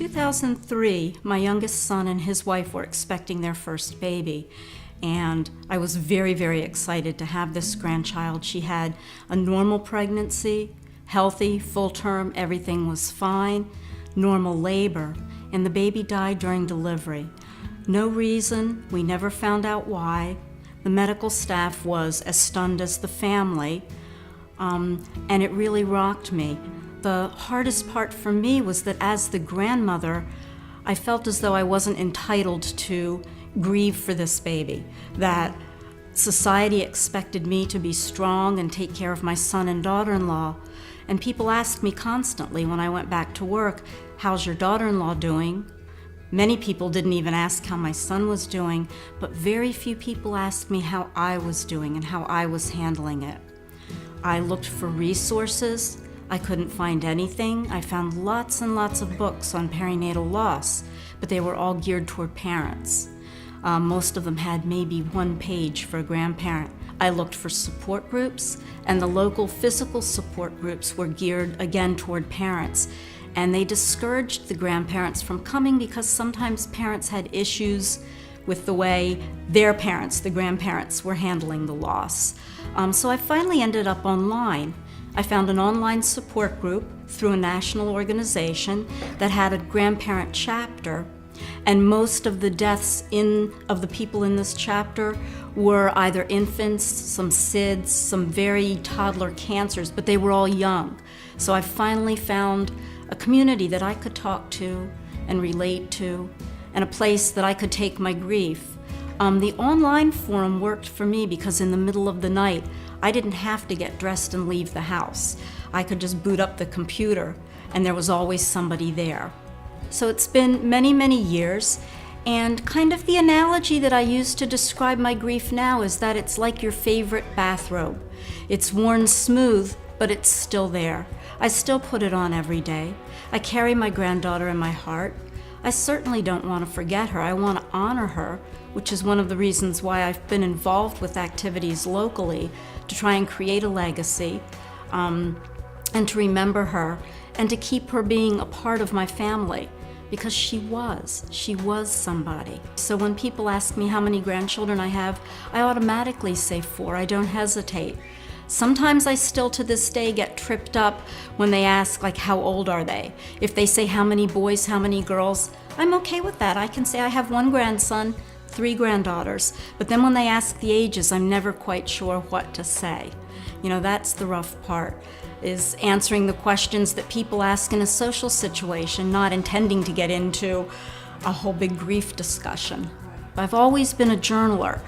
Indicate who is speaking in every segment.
Speaker 1: 2003, my youngest son and his wife were expecting their first baby, and I was very, very excited to have this grandchild. She had a normal pregnancy, healthy, full term, everything was fine, normal labor, and the baby died during delivery. No reason, we never found out why. The medical staff was as stunned as the family, and it really rocked me. The hardest part for me was that as the grandmother, I felt as though I wasn't entitled to grieve for this baby, that society expected me to be strong and take care of my son and daughter-in-law. And people asked me constantly when I went back to work, "How's your daughter-in-law doing?" Many people didn't even ask how my son was doing, but very few people asked me how I was doing and how I was handling it. I looked for resources. I couldn't find anything. I found lots and lots of books on perinatal loss, but they were all geared toward parents. Most of them had maybe one page for a grandparent. I looked for support groups, and the local physical support groups were geared again toward parents. And they discouraged the grandparents from coming because sometimes parents had issues with the way their parents, the grandparents, were handling the loss. So I finally ended up online. I found an online support group through a national organization that had a grandparent chapter, and most of the deaths of the people in this chapter were either infants, some SIDS, some very toddler cancers, but they were all young. So I finally found a community that I could talk to and relate to, and a place that I could take my grief. The online forum worked for me because in the middle of the night, I didn't have to get dressed and leave the house. I could just boot up the computer, and there was always somebody there. So it's been many, many years, and kind of the analogy that I use to describe my grief now is that it's like your favorite bathrobe. It's worn smooth, but it's still there. I still put it on every day. I carry my granddaughter in my heart. I certainly don't want to forget her. I want to honor her, which is one of the reasons why I've been involved with activities locally to try and create a legacy, and to remember her, and to keep her being a part of my family, because she was somebody. So when people ask me how many grandchildren I have, I automatically say 4. I don't hesitate. Sometimes I still to this day get tripped up when they ask, like, how old are they? If they say how many boys, how many girls, I'm okay with that. I can say I have 1 grandson, 3 granddaughters. But then when they ask the ages, I'm never quite sure what to say. You know, that's the rough part, is answering the questions that people ask in a social situation, not intending to get into a whole big grief discussion. I've always been a journaler,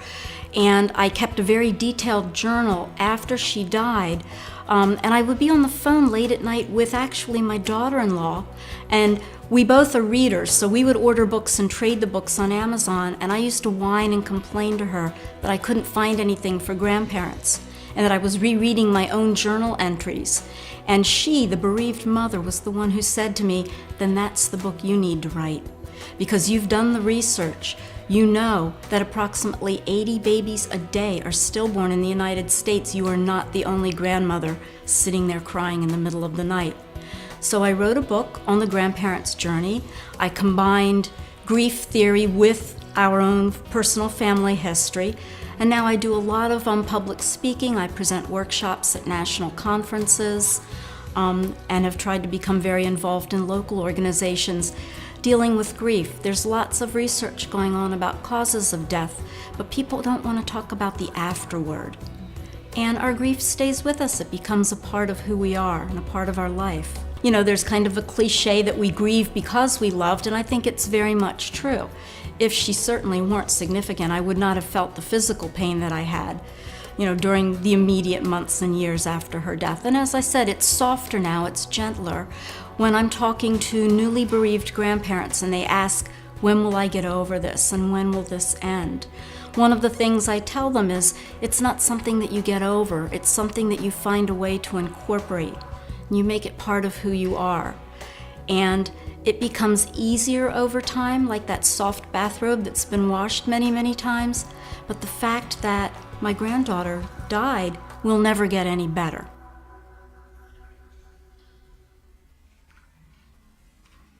Speaker 1: and I kept a very detailed journal after she died, and I would be on the phone late at night with actually my daughter-in-law, and we both are readers, so we would order books and trade the books on Amazon, and I used to whine and complain to her that I couldn't find anything for grandparents, and that I was rereading my own journal entries. And she, the bereaved mother, was the one who said to me, "Then that's the book you need to write, because you've done the research. You know that approximately 80 babies a day are stillborn in the United States. You are not the only grandmother sitting there crying in the middle of the night." So I wrote a book on the grandparents' journey. I combined grief theory with our own personal family history. And now I do a lot of public speaking. I present workshops at national conferences, and have tried to become very involved in local organizations dealing with grief. There's lots of research going on about causes of death, but people don't want to talk about the afterward. And our grief stays with us. It becomes a part of who we are and a part of our life. You know, there's kind of a cliche that we grieve because we loved, and I think it's very much true. If she certainly weren't significant, I would not have felt the physical pain that I had, you know, during the immediate months and years after her death. And as I said, it's softer now, it's gentler. When I'm talking to newly bereaved grandparents and they ask, when will I get over this and when will this end? One of the things I tell them is, it's not something that you get over, it's something that you find a way to incorporate. You make it part of who you are. And it becomes easier over time, like that soft bathrobe that's been washed many, many times. But the fact that my granddaughter died will never get any better.